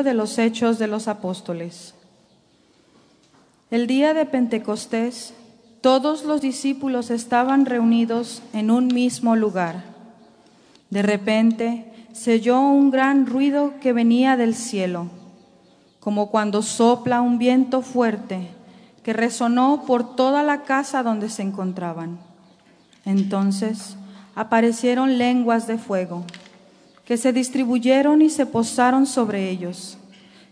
de los Hechos de los Apóstoles. El día de Pentecostés, todos los discípulos estaban reunidos en un mismo lugar. De repente se oyó un gran ruido que venía del cielo, como cuando sopla un viento fuerte, que resonó por toda la casa donde se encontraban. Entonces aparecieron lenguas de fuego, que se distribuyeron y se posaron sobre ellos.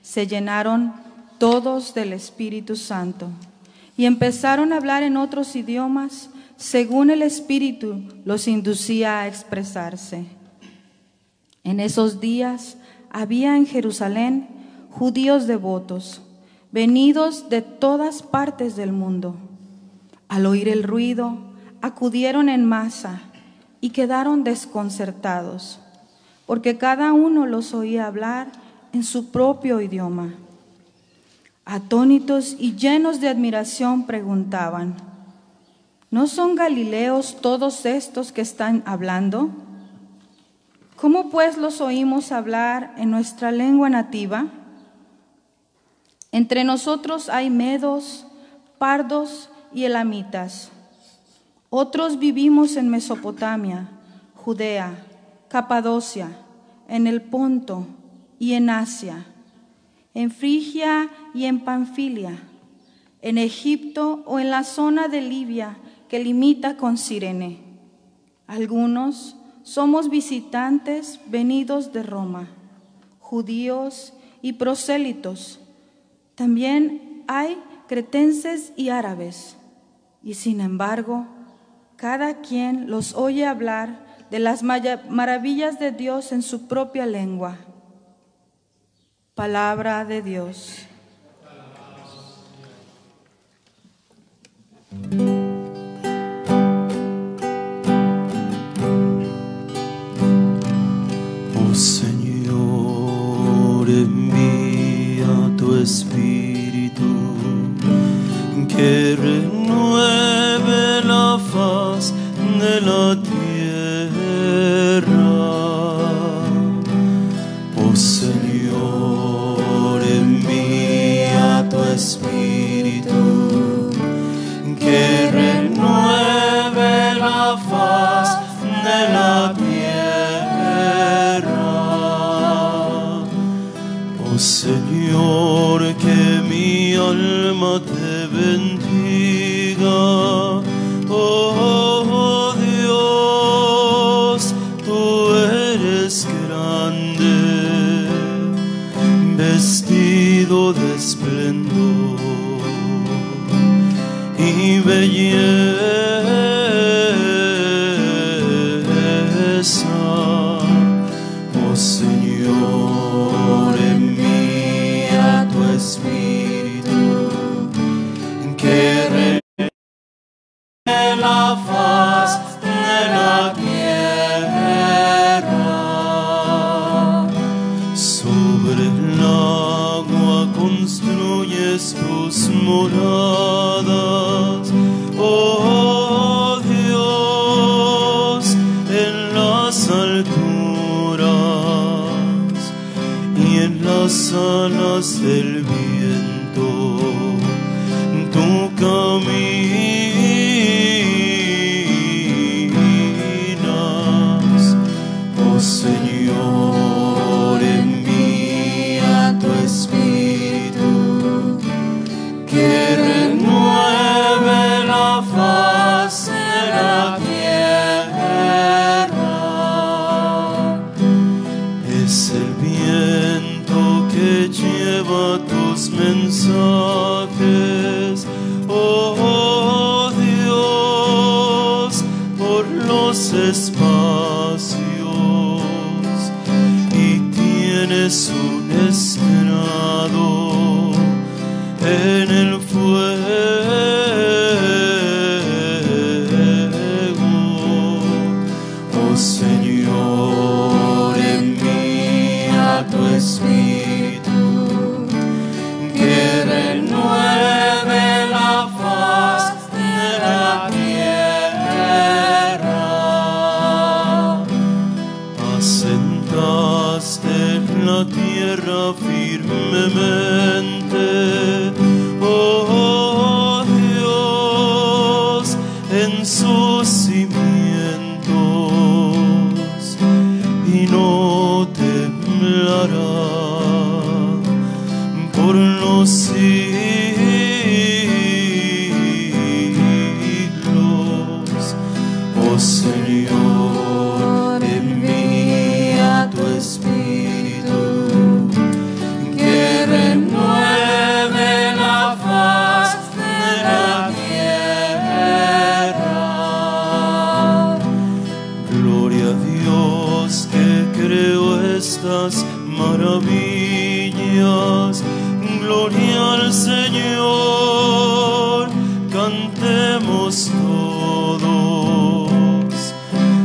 Se llenaron todos del Espíritu Santo y empezaron a hablar en otros idiomas, según el Espíritu los inducía a expresarse. En esos días había en Jerusalén judíos devotos, venidos de todas partes del mundo. Al oír el ruido, acudieron en masa y quedaron desconcertados, porque cada uno los oía hablar en su propio idioma. Atónitos y llenos de admiración preguntaban: ¿no son galileos todos estos que están hablando? ¿Cómo pues los oímos hablar en nuestra lengua nativa? Entre nosotros hay medos, pardos y elamitas. Otros vivimos en Mesopotamia, Judea, Capadocia, en el Ponto y en Asia, en Frigia y en Panfilia, en Egipto o en la zona de Libia que limita con Cirene. Algunos somos visitantes venidos de Roma, judíos y prosélitos. También hay cretenses y árabes, y sin embargo, cada quien los oye hablar de las maravillas de Dios en su propia lengua. Palabra de Dios. Oh Señor, envía tu Espíritu, que renueve la faz de la tierra. Oh Señor, envía tu Espíritu, que renueve la faz de la tierra. Oh Señor, que mi alma te bendiga. Oh Dios, tú eres grande, vestido de esplendor y belleza. Oh Señor, envía tu Espíritu, que la faz de la tierra. Sobre el agua construyes tus moradas, oh Dios, en las alturas y en las alas del viento, tú caminas. Oh Señor, envía tu Espíritu, que renueve la faz de la tierra. Es el viento que lleva tus mensajes, oh Dios, por los espacios, y tienes un estrado en el fuego. Oh Señor, envía tu Espíritu, que renueve la faz de la tierra. Asentaste en la tierra firme firmemente, oh Dios, en sus cimientos, y no temblará por los siglos. Oh Señor, envía tu Espíritu, que renueve la faz de la tierra. Gloria a Dios que creó estas maravillas. Gloria al Señor, cantemos todos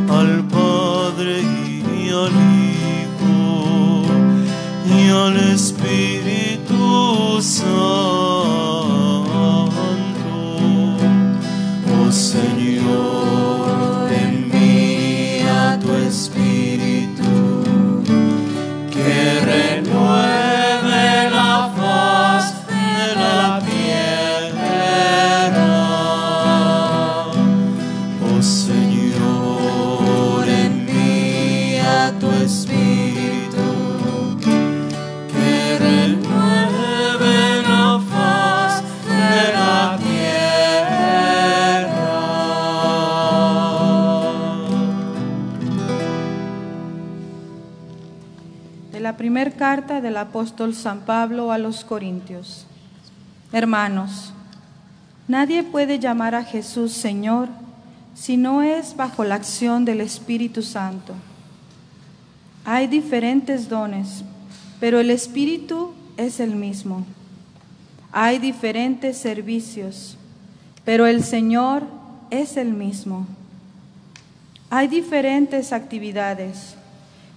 al Padre y al Hijo y al Espíritu Santo. Oh Señor, envía tu Espíritu, que renueve la faz de la tierra. Oh Señor, envía tu Espíritu, que renueve la faz de la tierra. De la primera carta del apóstol San Pablo a los Corintios. Hermanos, nadie puede llamar a Jesús Señor si no es bajo la acción del Espíritu Santo. Hay diferentes dones, pero el Espíritu es el mismo. Hay diferentes servicios, pero el Señor es el mismo. Hay diferentes actividades,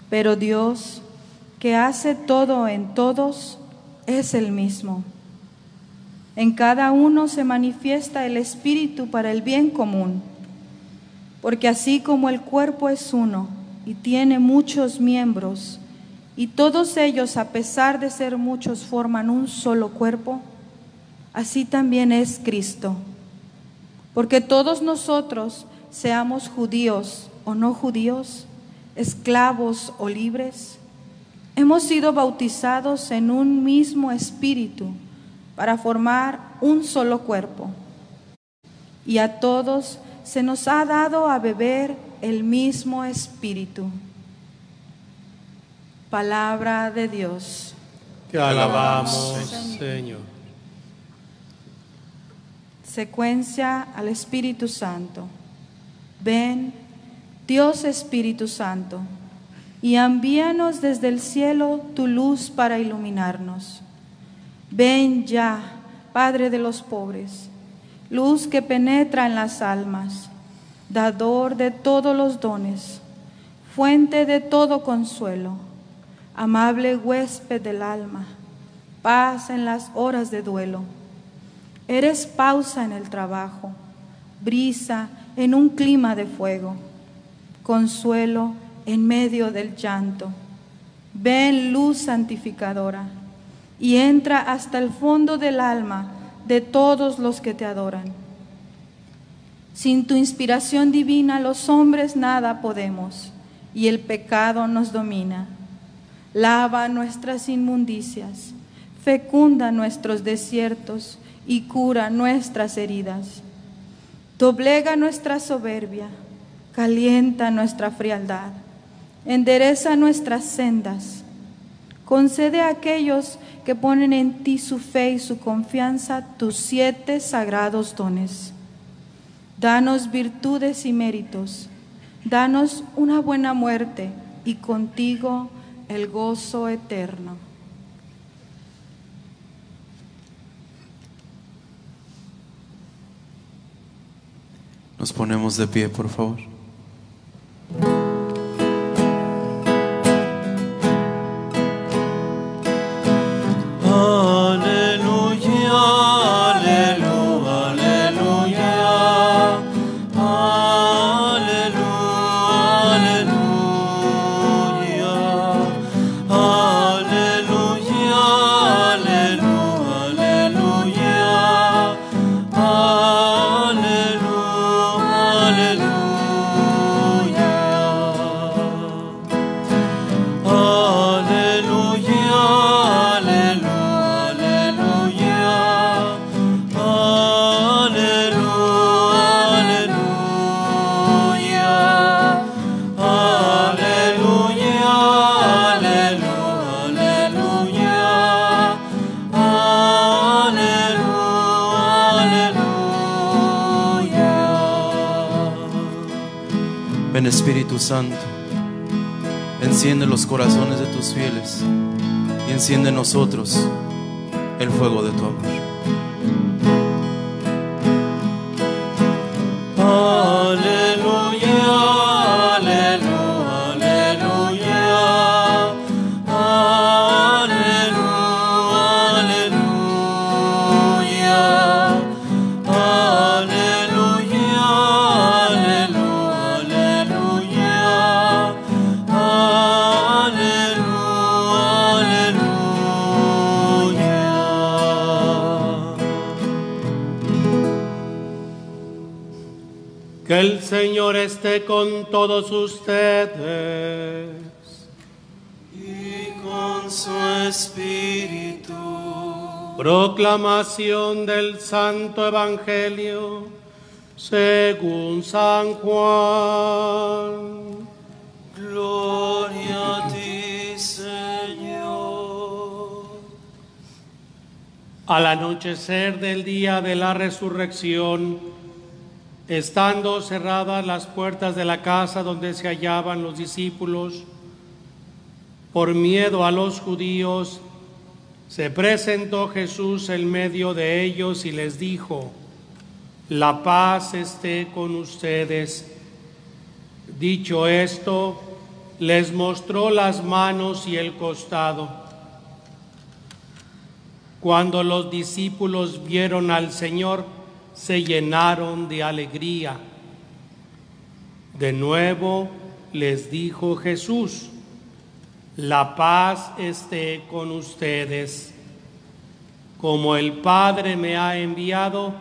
pero Dios, que hace todo en todos, es el mismo. En cada uno se manifiesta el Espíritu para el bien común, porque así como el cuerpo es uno y tiene muchos miembros, y todos ellos, a pesar de ser muchos, forman un solo cuerpo, así también es Cristo. Porque todos nosotros, seamos judíos o no judíos, esclavos o libres, hemos sido bautizados en un mismo espíritu para formar un solo cuerpo. Y a todos se nos ha dado a beber el mismo espíritu. Palabra de Dios. Te alabamos, Señor. Secuencia al Espíritu Santo. Ven, Dios Espíritu Santo, y envíanos desde el cielo tu luz para iluminarnos. Ven ya, Padre de los pobres, luz que penetra en las almas, dador de todos los dones, fuente de todo consuelo, amable huésped del alma, paz en las horas de duelo. Eres pausa en el trabajo, brisa en un clima de fuego, consuelo en medio del llanto. Ven, luz santificadora, y entra hasta el fondo del alma de todos los que te adoran. Sin tu inspiración divina los hombres nada podemos, y el pecado nos domina. Lava nuestras inmundicias, fecunda nuestros desiertos y cura nuestras heridas. Doblega nuestra soberbia, calienta nuestra frialdad, endereza nuestras sendas. Concede a aquellos que ponen en ti su fe y su confianza tus 7 sagrados dones. Danos virtudes y méritos, danos una buena muerte y contigo el gozo eterno. Nos ponemos de pie, por favor. Aleluya, aleluya, aleluya, aleluya, aleluya, aleluya. Espíritu Santo, enciende los corazones de tus fieles y enciende en nosotros el fuego de tu amor. Aleluya, aleluya, aleluya, aleluya, aleluya, Que el Señor esté con todos ustedes. Y con su espíritu. Proclamación del Santo Evangelio según San Juan. Gloria a ti, Señor. Al anochecer del día de la resurrección, estando cerradas las puertas de la casa donde se hallaban los discípulos, por miedo a los judíos, se presentó Jesús en medio de ellos y les dijo: la paz esté con ustedes. Dicho esto, les mostró las manos y el costado. Cuando los discípulos vieron al Señor, se llenaron de alegría. De nuevo les dijo Jesús: la paz esté con ustedes. Como el Padre me ha enviado,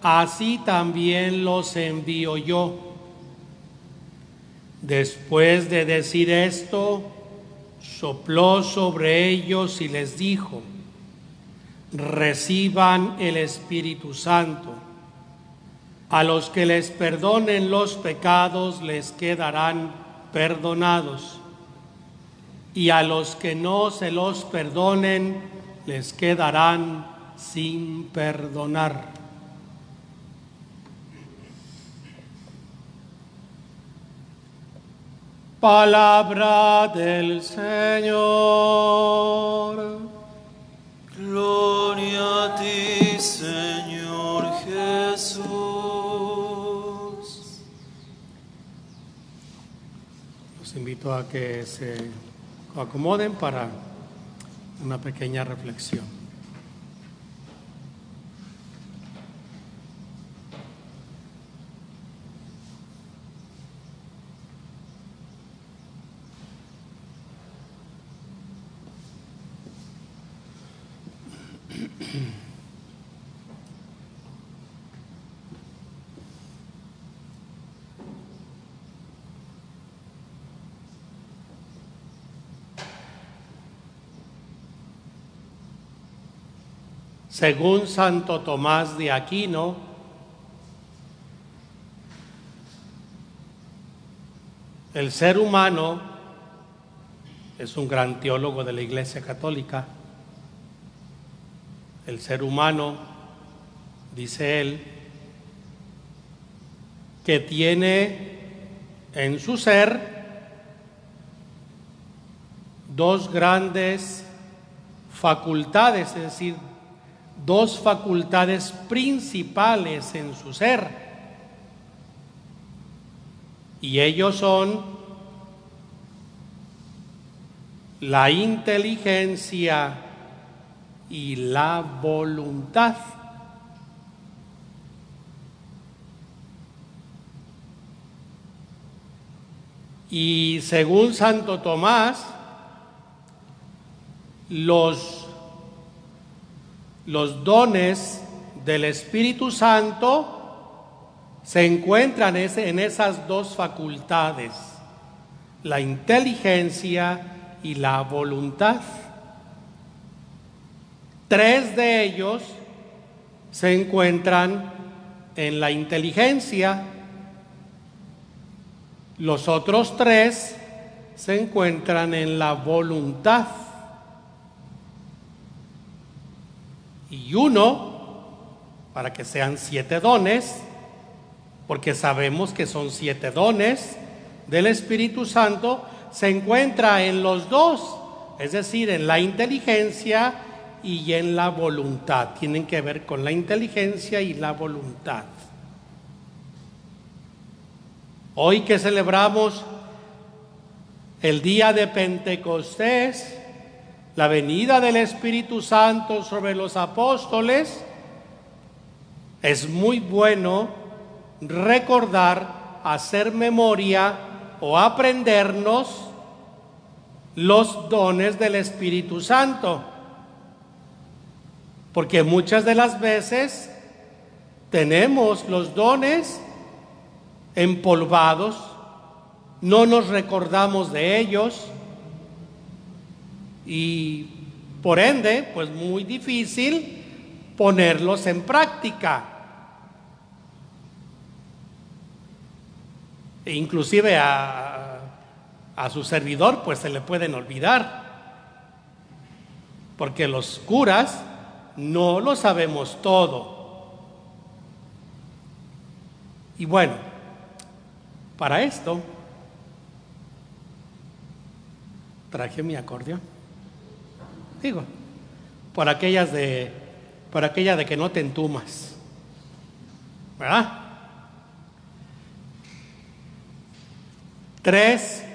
así también los envío yo. Después de decir esto, sopló sobre ellos y les dijo: reciban el Espíritu Santo. A los que les perdonen los pecados les quedarán perdonados, y a los que no se los perdonen les quedarán sin perdonar. Palabra del Señor. Gloria a ti, Señor Jesús. Los invito a que se acomoden para una pequeña reflexión. Según Santo Tomás de Aquino, el ser humano es un gran teólogo de la Iglesia Católica. El ser humano, dice él, que tiene en su ser dos grandes facultades, es decir, dos facultades principales en su ser, y ellos son la inteligencia y la voluntad. Y según Santo Tomás, los dones del Espíritu Santo se encuentran en esas dos facultades, la inteligencia y la voluntad. Tres de ellos se encuentran en la inteligencia, los otros tres se encuentran en la voluntad. Y uno, para que sean 7 dones, porque sabemos que son 7 dones del Espíritu Santo se encuentra en los dos, es decir, en la inteligencia y en la voluntad. Tienen que ver con la inteligencia y la voluntad. Hoy que celebramos el día de Pentecostés, la venida del Espíritu Santo sobre los apóstoles, es muy bueno recordar, hacer memoria o aprendernos los dones del Espíritu Santo. Porque muchas de las veces tenemos los dones empolvados, no nos recordamos de ellos y por ende, pues muy difícil ponerlos en práctica. E inclusive a su servidor pues se le pueden olvidar, porque los curas no lo sabemos todo. Y bueno, para esto traje mi acordeón. Digo, por aquella de que no te entumas, ¿verdad? 3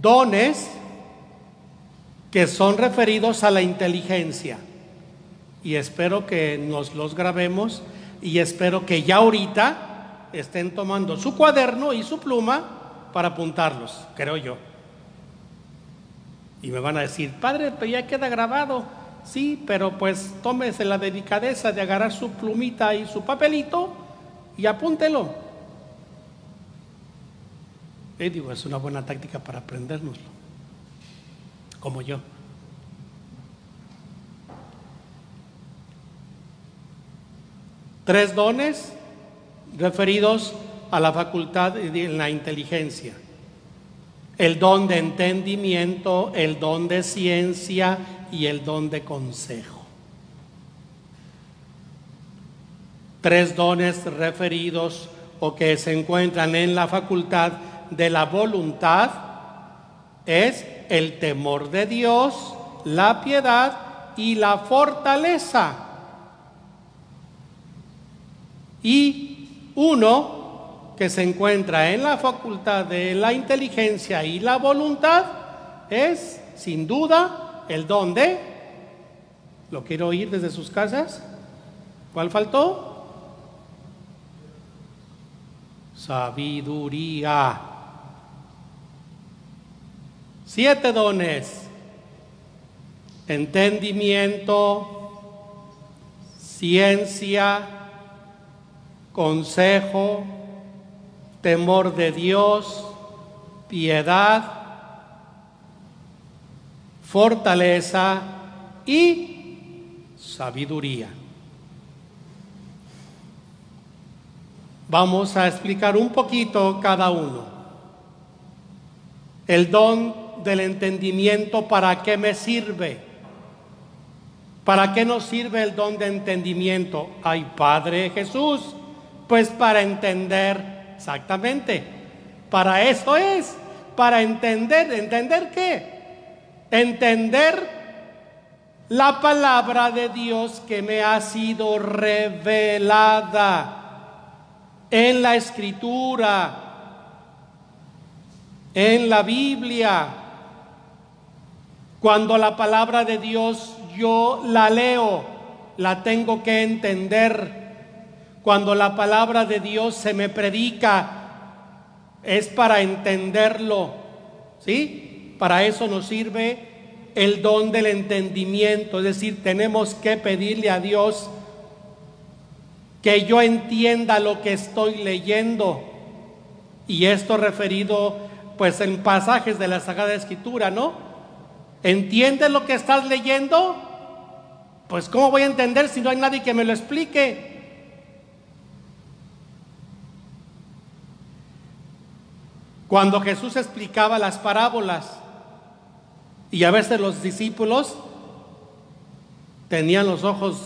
dones que son referidos a la inteligencia. Y espero que nos los grabemos y espero que ya ahorita estén tomando su cuaderno y su pluma para apuntarlos, creo yo. Y me van a decir, padre, pero ya queda grabado. Sí, pero pues tómese la delicadeza de agarrar su plumita y su papelito y apúntelo. Y digo, es una buena táctica para aprendérnoslo, como yo. Tres dones referidos a la facultad de la inteligencia: el don de entendimiento, el don de ciencia y el don de consejo. 3 dones referidos o que se encuentran en la facultad de la voluntad es el temor de Dios, la piedad y la fortaleza. Y uno que se encuentra en la facultad de la inteligencia y la voluntad es, sin duda, el don de... ¿Lo quiero oír desde sus casas? ¿Cuál faltó? Sabiduría. 7 dones: entendimiento, ciencia, consejo, temor de Dios, piedad, fortaleza y sabiduría. Vamos a explicar un poquito cada uno. El don del entendimiento, ¿para qué me sirve? ¿Para qué nos sirve el don de entendimiento? Ay, Padre Jesús, pues para entender, exactamente, para eso es, para entender. ¿Entender qué? Entender la palabra de Dios que me ha sido revelada en la Escritura, en la Biblia. Cuando la palabra de Dios yo la leo, la tengo que entender. Cuando la palabra de Dios se me predica, es para entenderlo, ¿sí? Para eso nos sirve el don del entendimiento, es decir, tenemos que pedirle a Dios que yo entienda lo que estoy leyendo. Y esto referido pues en pasajes de la Sagrada Escritura, ¿no? ¿Entiendes lo que estás leyendo? Pues ¿cómo voy a entender si no hay nadie que me lo explique? Cuando Jesús explicaba las parábolas y a veces los discípulos tenían los ojos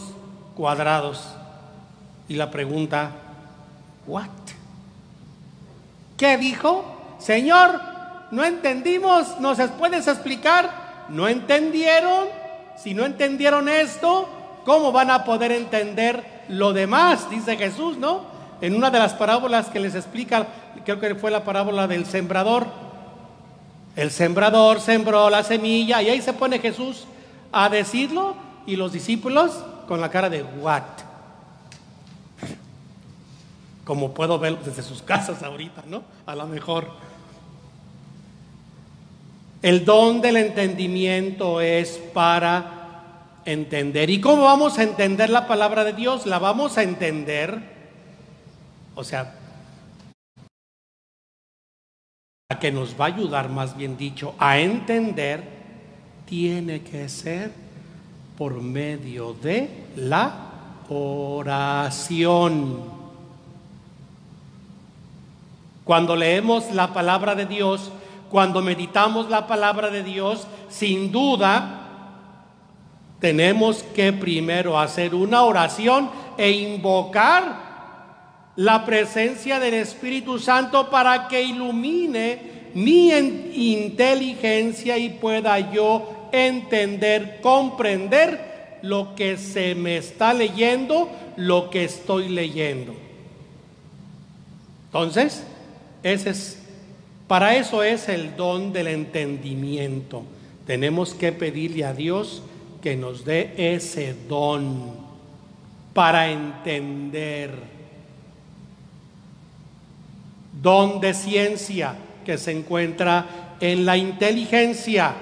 cuadrados y la pregunta, ¿what? ¿Qué dijo? Señor, no entendimos, ¿nos puedes explicar? ¿No entendieron? Si no entendieron esto, ¿cómo van a poder entender lo demás? Dice Jesús, ¿no? En una de las parábolas que les explica, creo que fue la parábola del sembrador. El sembrador sembró la semilla y ahí se pone Jesús a decirlo y los discípulos con la cara de ¿what? Como puedo ver desde sus casas ahorita, ¿no? A lo mejor. El don del entendimiento es para entender. ¿Y cómo vamos a entender la palabra de Dios? La vamos a entender, o sea, a que nos va a ayudar, más bien dicho, a entender, tiene que ser por medio de la oración. Cuando leemos la palabra de Dios, cuando meditamos la palabra de Dios, sin duda tenemos que primero hacer una oración e invocar la presencia del Espíritu Santo para que ilumine mi inteligencia y pueda yo entender, comprender lo que se me está leyendo, lo que estoy leyendo. Entonces, para eso es el don del entendimiento. Tenemos que pedirle a Dios que nos dé ese don para entender. Don de ciencia que se encuentra en la inteligencia.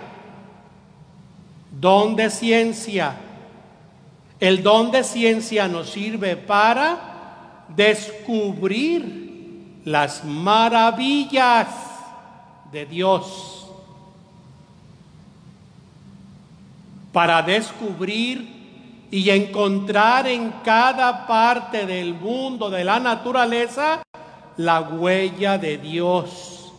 Don de ciencia. El don de ciencia nos sirve para descubrir las maravillas de Dios, para descubrir y encontrar en cada parte del mundo, de la naturaleza, la huella de Dios.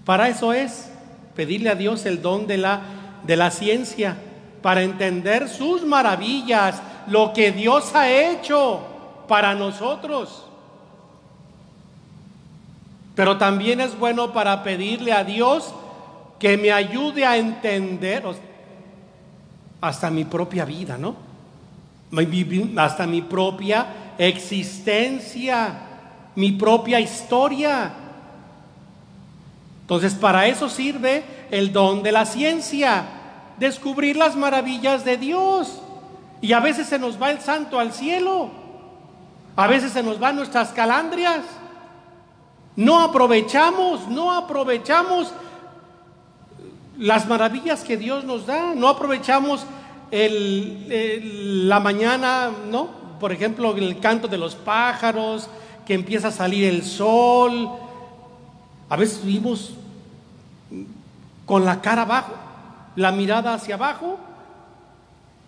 Para eso es pedirle a Dios el don de la ciencia, para entender sus maravillas, lo que Dios ha hecho para nosotros. Pero también es bueno para pedirle a Dios que me ayude a entender hasta mi propia vida, ¿no? Hasta mi propia existencia, mi propia historia. Entonces, para eso sirve el don de la ciencia, descubrir las maravillas de Dios. Y a veces se nos va el santo al cielo, a veces se nos van nuestras calandrias. No aprovechamos las maravillas que Dios nos da, no aprovechamos la mañana, ¿no? Por ejemplo, el canto de los pájaros, que empieza a salir el sol. A veces vivimos con la cara abajo, la mirada hacia abajo,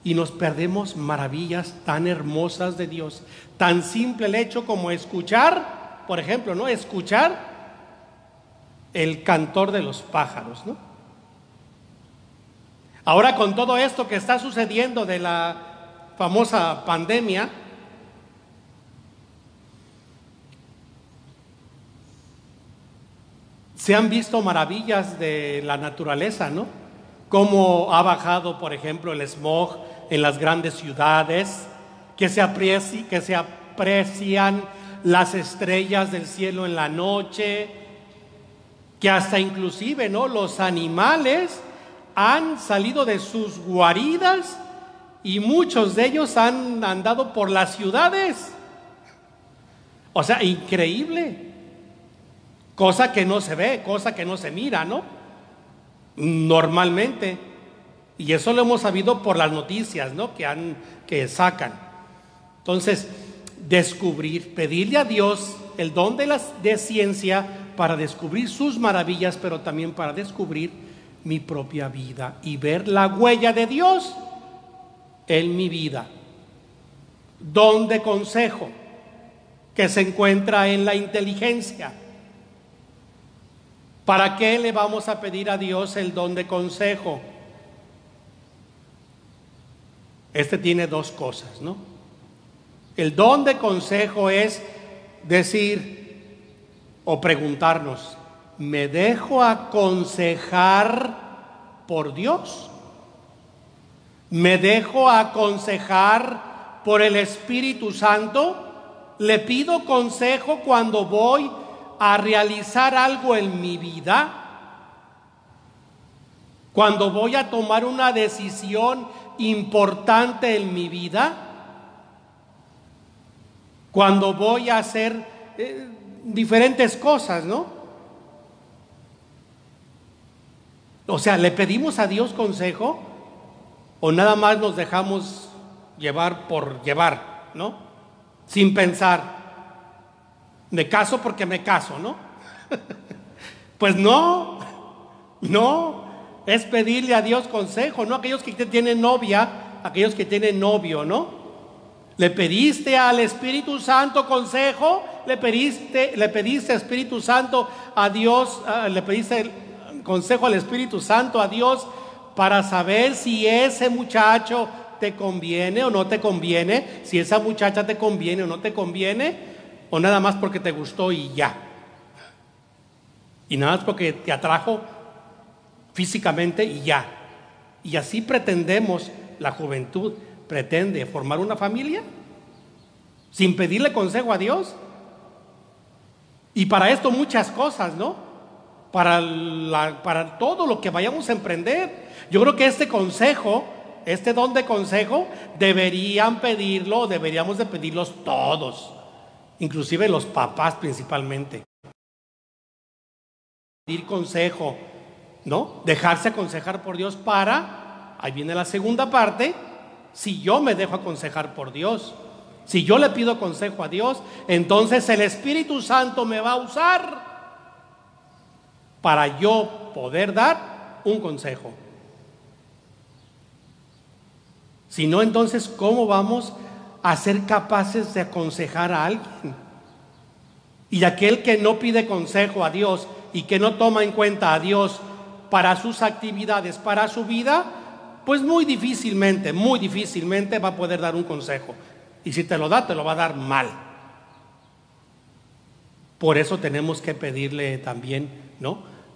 y nos perdemos maravillas tan hermosas de Dios. Tan simple el hecho como escuchar, por ejemplo, ¿no? Escuchar el cantor de los pájaros, ¿no? Ahora, con todo esto que está sucediendo de la famosa pandemia, se han visto maravillas de la naturaleza, ¿no? Cómo ha bajado, por ejemplo, el smog en las grandes ciudades, que se aprecian las estrellas del cielo en la noche, que hasta inclusive, ¿no?, los animales han salido de sus guaridas y muchos de ellos han andado por las ciudades. O sea, increíble. Cosa que no se ve, cosa que no se mira, ¿no? Normalmente. Y eso lo hemos sabido por las noticias, ¿no?, que sacan. Entonces, descubrir, pedirle a Dios el don de ciencia para descubrir sus maravillas, pero también para descubrir mi propia vida y ver la huella de Dios en mi vida. Don de consejo, que se encuentra en la inteligencia. ¿Para qué le vamos a pedir a Dios el don de consejo? Este tiene dos cosas, ¿no? El don de consejo es decir o preguntarnos, ¿Me dejo aconsejar por Dios? ¿Me dejo aconsejar por el Espíritu Santo? ¿Le pido consejo cuando voy a realizar algo en mi vida? ¿Cuando voy a tomar una decisión importante en mi vida? ¿Cuando voy a hacer diferentes cosas, no? O sea, ¿le pedimos a Dios consejo o nada más nos dejamos llevar por llevar, ¿no? Sin pensar. Me caso porque me caso, ¿no? Pues no, es pedirle a Dios consejo, ¿no? Aquellos que tienen novia, aquellos que tienen novio, ¿no? ¿Le pediste al Espíritu Santo consejo? ¿Le pediste Espíritu Santo a Dios? ¿Le pediste consejo al Espíritu Santo a Dios para saber si ese muchacho te conviene o no te conviene? Si esa muchacha te conviene o no te conviene, o nada más porque te gustó y ya. Y nada más porque te atrajo físicamente y ya. Y así pretendemos, la juventud pretende formar una familia sin pedirle consejo a Dios. Y para esto muchas cosas, ¿no? Para todo lo que vayamos a emprender. Yo creo que este consejo, este don de consejo, deberíamos de pedirlos todos, inclusive los papás principalmente. Pedir consejo, ¿no? Dejarse aconsejar por Dios ahí viene la segunda parte, si yo me dejo aconsejar por Dios, si yo le pido consejo a Dios, entonces el Espíritu Santo me va a usar para yo poder dar un consejo. Si no, entonces, ¿cómo vamos a ser capaces de aconsejar a alguien? Y aquel que no pide consejo a Dios y que no toma en cuenta a Dios para sus actividades, para su vida, pues muy difícilmente va a poder dar un consejo. Y si te lo da, te lo va a dar mal. Por eso tenemos que pedirle también, ¿no?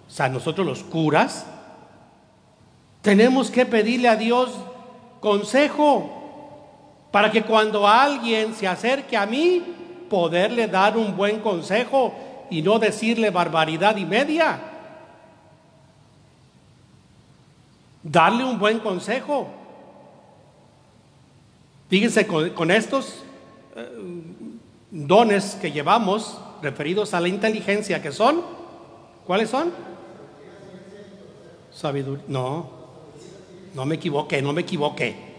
O sea, nosotros los curas tenemos que pedirle a Dios consejo para que cuando alguien se acerque a mí, poderle dar un buen consejo y no decirle barbaridad y media. Darle un buen consejo. Fíjense con estos dones que llevamos referidos a la inteligencia, que son, ¿cuáles son? Sabiduría. No me equivoqué.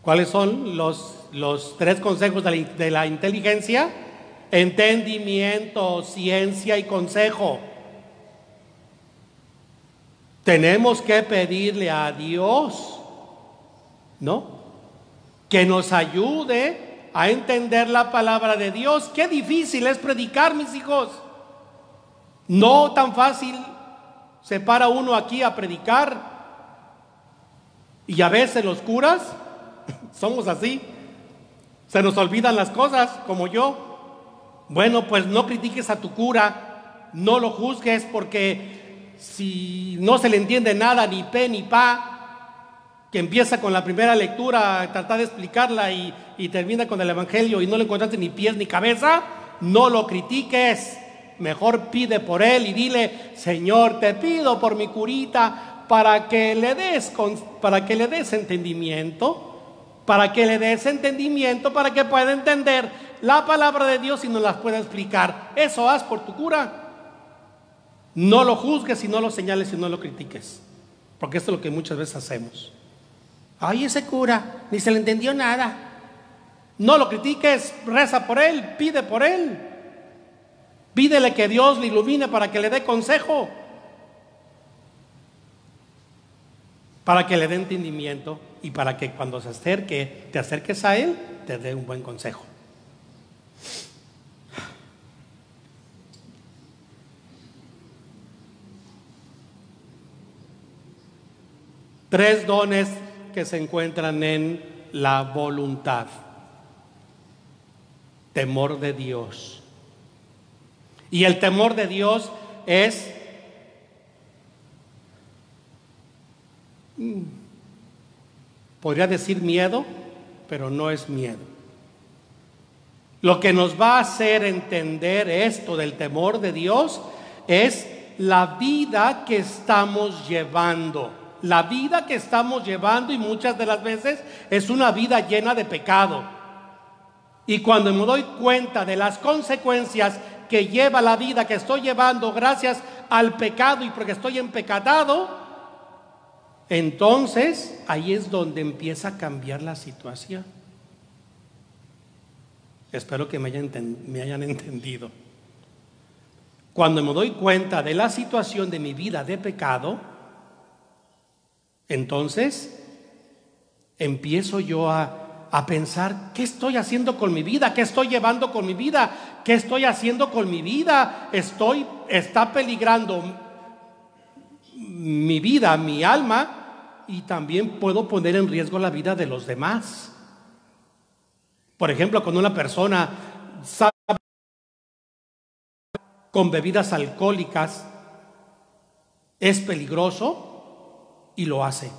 ¿Cuáles son los tres consejos de la inteligencia? Entendimiento, ciencia y consejo. Tenemos que pedirle a Dios, ¿no? Que nos ayude a entender la palabra de Dios. Qué difícil es predicar, mis hijos. No tan fácil se para uno aquí a predicar. Y a veces los curas somos así. Se nos olvidan las cosas, como yo. Bueno, pues no critiques a tu cura, no lo juzgues, porque si no se le entiende nada, ni pe ni pa, que empieza con la primera lectura, tratar de explicarla y termina con el Evangelio y no le encontraste ni pies ni cabeza, no lo critiques. Mejor pide por él y dile: Señor, te pido por mi curita para que le des entendimiento, para que pueda entender la palabra de Dios y nos las pueda explicar. Eso haz por tu cura. No lo juzgues y no lo señales y no lo critiques, porque esto es lo que muchas veces hacemos. Ay, ese cura, ni se le entendió nada. No lo critiques, reza por él, pide por él. Pídele que Dios le ilumine para que le dé consejo, para que le dé entendimiento y para que cuando te acerques a él, te dé un buen consejo. Tres dones que se encuentran en la voluntad: temor de Dios, Y el temor de Dios es podría decir miedo, pero no es miedo. Lo que nos va a hacer entender esto del temor de Dios es la vida que estamos llevando. La vida que estamos llevando, y muchas de las veces es una vida llena de pecado. Y cuando me doy cuenta de las consecuencias que lleva la vida que estoy llevando gracias al pecado y porque estoy empecatado, entonces ahí es donde empieza a cambiar la situación. Espero que me hayan entendido. Cuando me doy cuenta de la situación de mi vida de pecado, entonces empiezo yo a pensar, ¿qué estoy haciendo con mi vida? ¿Qué estoy llevando con mi vida? ¿Qué estoy haciendo con mi vida? Está peligrando mi vida, mi alma, y también puedo poner en riesgo la vida de los demás. Por ejemplo, cuando una persona sabe con bebidas alcohólicas es peligroso y lo hace.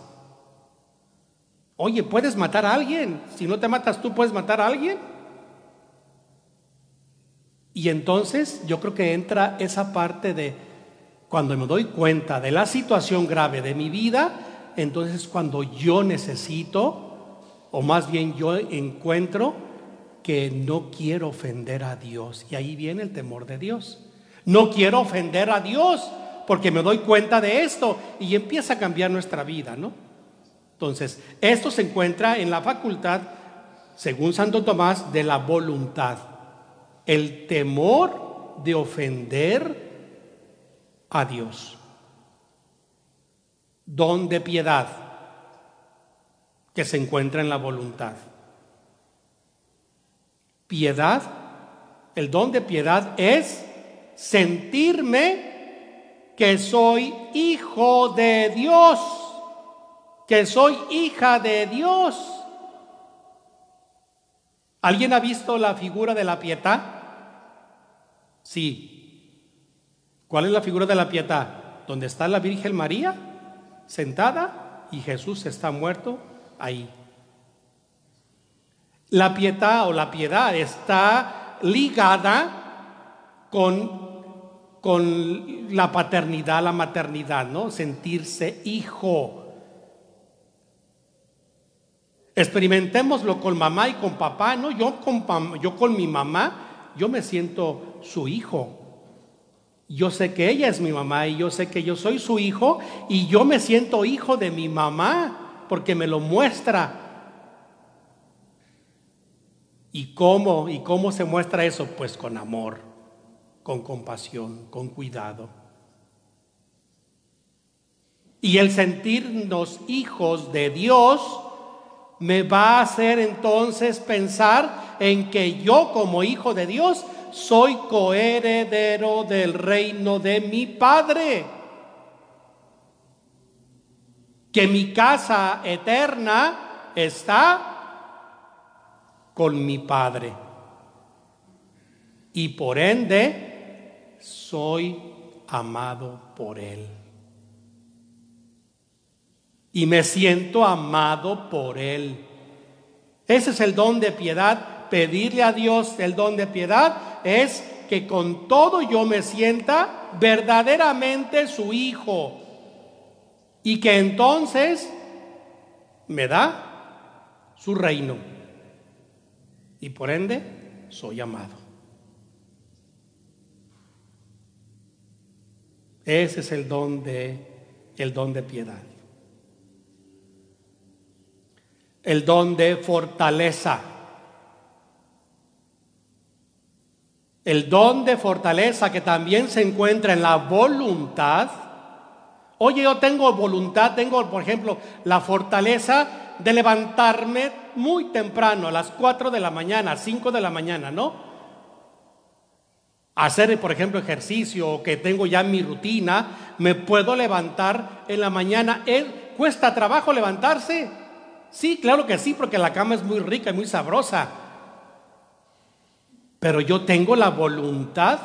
Oye, ¿puedes matar a alguien? Si no te matas tú, ¿puedes matar a alguien? Y entonces yo creo que entra esa parte de cuando me doy cuenta de la situación grave de mi vida, entonces cuando yo necesito, o más bien yo encuentro que no quiero ofender a Dios. Y ahí viene el temor de Dios. No quiero ofender a Dios porque me doy cuenta de esto y empieza a cambiar nuestra vida, ¿no? Entonces, esto se encuentra en la facultad, según Santo Tomás, de la voluntad. El temor de ofender a Dios. Don de piedad que se encuentra en la voluntad. Piedad, el don de piedad es sentirme que soy hijo de Dios, que soy hija de Dios. ¿Alguien ha visto la figura de la Pietà? Sí. ¿Cuál es la figura de la Pietà? Donde está la Virgen María sentada y Jesús está muerto ahí. La Pietà o la piedad está ligada con la paternidad, la maternidad, ¿no? Sentirse hijo. Experimentémoslo con mamá y con papá, ¿no? Yo con mi mamá, yo me siento su hijo. Yo sé que ella es mi mamá y yo sé que yo soy su hijo y yo me siento hijo de mi mamá porque me lo muestra. ¿Y cómo se muestra eso? Pues con amor, con compasión, con cuidado. Y el sentirnos hijos de Dios me va a hacer entonces pensar en que yo como hijo de Dios soy coheredero del reino de mi Padre. Que mi casa eterna está con mi Padre. Y por ende soy amado por Él. Y me siento amado por Él. Ese es el don de piedad. Pedirle a Dios el don de piedad es que con todo yo me sienta verdaderamente su hijo. Y que entonces me da su reino. Y por ende soy amado. Ese es el don de piedad. El don de fortaleza. El don de fortaleza que también se encuentra en la voluntad. Oye, yo tengo voluntad, tengo por ejemplo la fortaleza de levantarme muy temprano, a las 4 de la mañana, 5 de la mañana, ¿no? Hacer, por ejemplo, ejercicio, o que tengo ya mi rutina, me puedo levantar en la mañana. ¿Cuesta trabajo levantarse? Sí, claro que sí, porque la cama es muy rica y muy sabrosa. Pero yo tengo la voluntad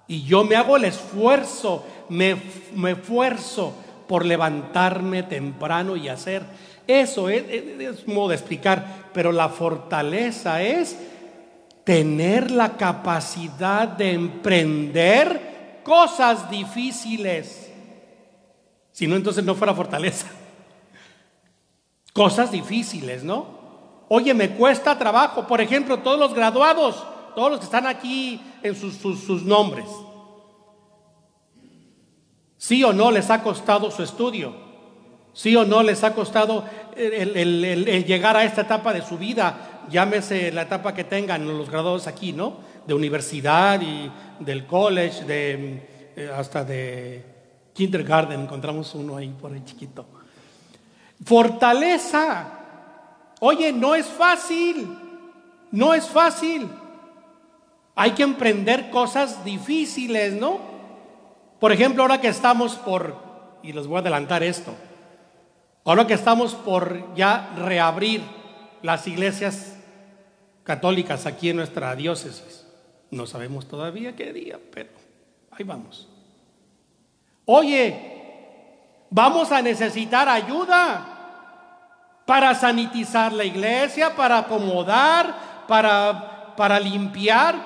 Y yo me hago el esfuerzo, me esfuerzo por levantarme temprano y hacer. Eso es modo de explicar, pero la fortaleza es tener la capacidad de emprender cosas difíciles. Si no, entonces no fuera fortaleza. Cosas difíciles, ¿no? Oye, me cuesta trabajo. Por ejemplo, todos los graduados, todos los que están aquí en sus nombres, ¿sí o no les ha costado su estudio? ¿Sí o no les ha costado el llegar a esta etapa de su vida? Llámese la etapa que tengan los graduados aquí, ¿no? De universidad y del college, hasta de kindergarten. Encontramos uno ahí por ahí chiquito. Fortaleza. Oye, no es fácil. No es fácil. Hay que emprender cosas difíciles, ¿no? Por ejemplo, ahora que estamos y les voy a adelantar esto, ahora que estamos por ya reabrir las iglesias católicas aquí en nuestra diócesis, no sabemos todavía qué día, pero ahí vamos. Oye, vamos a necesitar ayuda para sanitizar la iglesia, para acomodar, para limpiar,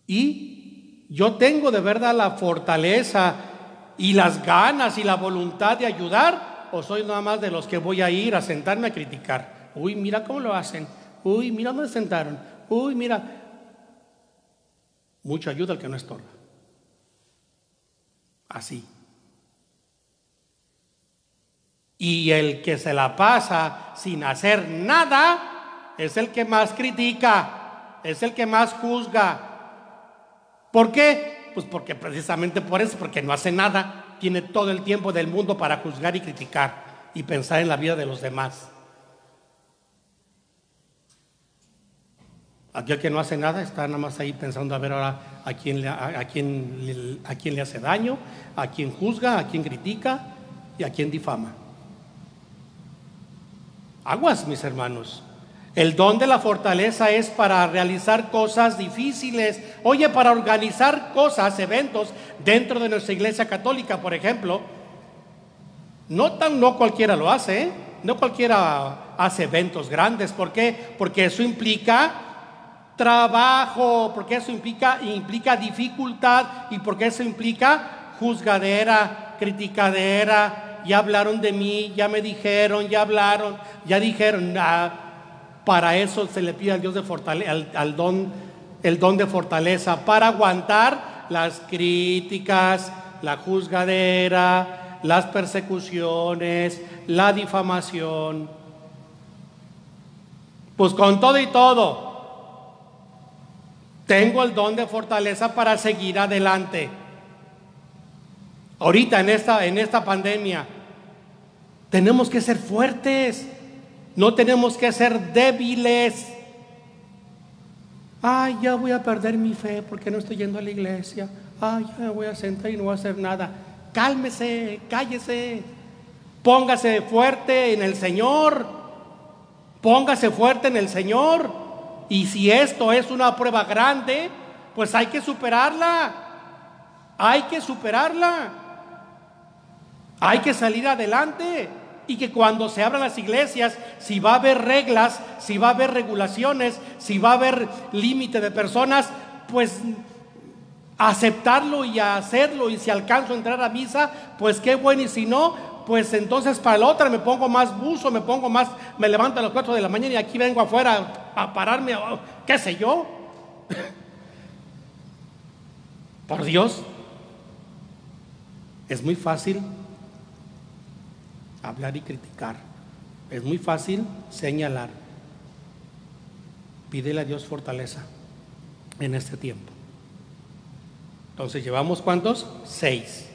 Y yo tengo de verdad la fortaleza y las ganas y la voluntad de ayudar, o soy nada más de los que voy a ir a sentarme a criticar. Uy, mira cómo lo hacen. Uy, mira dónde sentaron. Uy, mira. Mucha ayuda al que no estorba. Así. Y el que se la pasa sin hacer nada es el que más critica, es el que más juzga. ¿Por qué? Pues porque precisamente por eso, porque no hace nada, tiene todo el tiempo del mundo para juzgar y criticar y pensar en la vida de los demás. Aquel que no hace nada está nada más ahí pensando a ver ahora a quién le hace daño, a quién juzga, a quién critica y a quién difama. Aguas, mis hermanos. El don de la fortaleza es para realizar cosas difíciles. Oye, para organizar cosas, eventos dentro de nuestra iglesia católica, por ejemplo. No cualquiera lo hace, ¿eh? No cualquiera hace eventos grandes. ¿Por qué? Porque eso implica trabajo, porque eso implica dificultad y porque eso implica juzgadera, criticadera. Ya hablaron de mí, ya me dijeron, ya hablaron, ya dijeron. Para eso se le pide al Dios de fortaleza, el don de fortaleza, para aguantar las críticas, la juzgadera, las persecuciones, la difamación. Pues con todo y todo, tengo el don de fortaleza para seguir adelante. Ahorita en esta pandemia, tenemos que ser fuertes. No tenemos que ser débiles. Ay, ya voy a perder mi fe porque no estoy yendo a la iglesia. Ay, ya me voy a sentar y no voy a hacer nada. Cálmese, cállese. Póngase fuerte en el Señor. Póngase fuerte en el Señor. Y si esto es una prueba grande, pues hay que superarla. Hay que superarla. Hay que salir adelante. Y que cuando se abran las iglesias, si va a haber reglas, si va a haber regulaciones, si va a haber límite de personas, pues aceptarlo y hacerlo. Y si alcanzo a entrar a misa, pues qué bueno. Y si no, pues entonces para la otra me pongo más buzo, me levanto a las 4 de la mañana y aquí vengo afuera a pararme, qué sé yo. Por Dios, es muy fácil hablar y criticar. Es muy fácil señalar. Pídele a Dios fortaleza en este tiempo. Entonces, ¿llevamos cuántos? 6.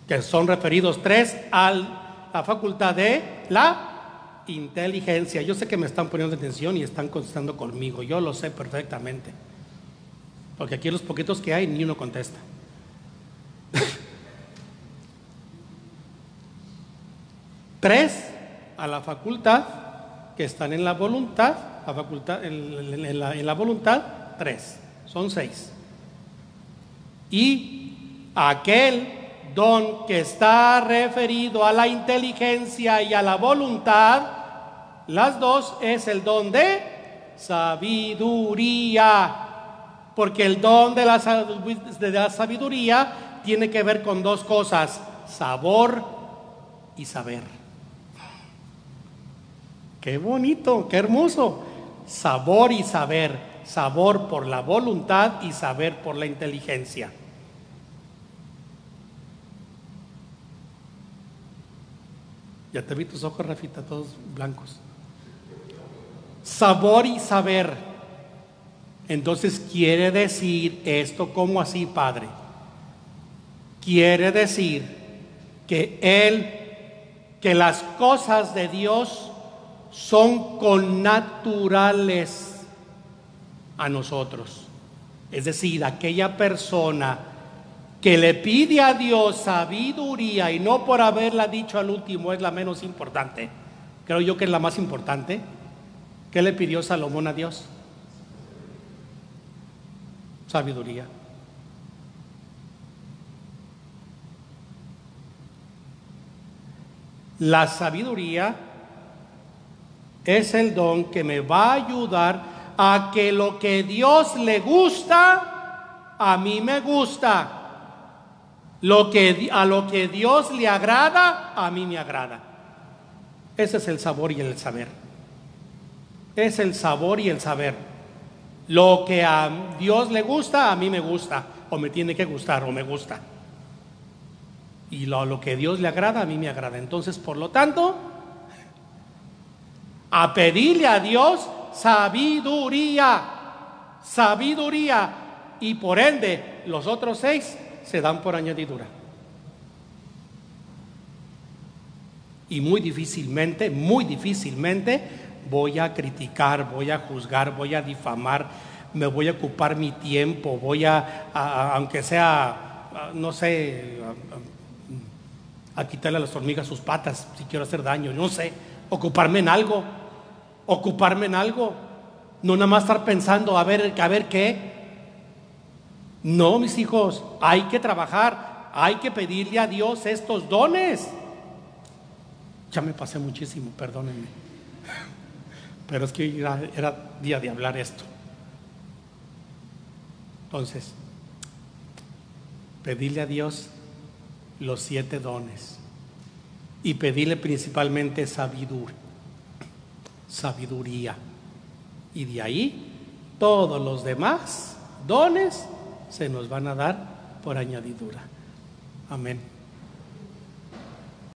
Que son referidos 3 a la facultad de la inteligencia. Yo sé que me están poniendo atención y están contestando conmigo. Yo lo sé perfectamente. Porque aquí los poquitos que hay, ni uno contesta. 3 a la facultad, que están en la voluntad, la facultad, en la voluntad, 3, son 6. Y aquel don que está referido a la inteligencia y a la voluntad, las dos, es el don de sabiduría, porque el don de la sabiduría tiene que ver con dos cosas: sabor y saber. Qué bonito, qué hermoso. Sabor y saber, sabor por la voluntad y saber por la inteligencia. Ya te vi tus ojos, Rafita, todos blancos. Sabor y saber. Entonces quiere decir esto, ¿cómo así, Padre? Quiere decir que las cosas de Dios son connaturales a nosotros. Es decir, aquella persona que le pide a Dios sabiduría, y no por haberla dicho al último es la menos importante, creo yo que es la más importante. ¿Qué le pidió Salomón a Dios? Sabiduría. La sabiduría es el don que me va a ayudar a que lo que Dios le gusta, a mí me gusta. A lo que Dios le agrada, a mí me agrada. Ese es el sabor y el saber. Es el sabor y el saber. Lo que a Dios le gusta, a mí me gusta, o me tiene que gustar, o me gusta. Y lo que a Dios le agrada, a mí me agrada. Entonces, por lo tanto, a pedirle a Dios sabiduría, sabiduría, y por ende, los otros 6 se dan por añadidura. Y muy difícilmente voy a criticar, voy a juzgar, voy a difamar, me voy a ocupar mi tiempo, voy aunque sea, no sé, a quitarle a las hormigas sus patas si quiero hacer daño, no sé, ocuparme en algo, no nada más estar pensando a ver qué. No, mis hijos, hay que trabajar, hay que pedirle a Dios estos dones. Ya me pasé muchísimo, perdónenme, pero es que era día de hablar esto. Entonces, pedirle a Dios los 7 dones y pedirle principalmente sabiduría, y de ahí todos los demás dones se nos van a dar por añadidura. Amén.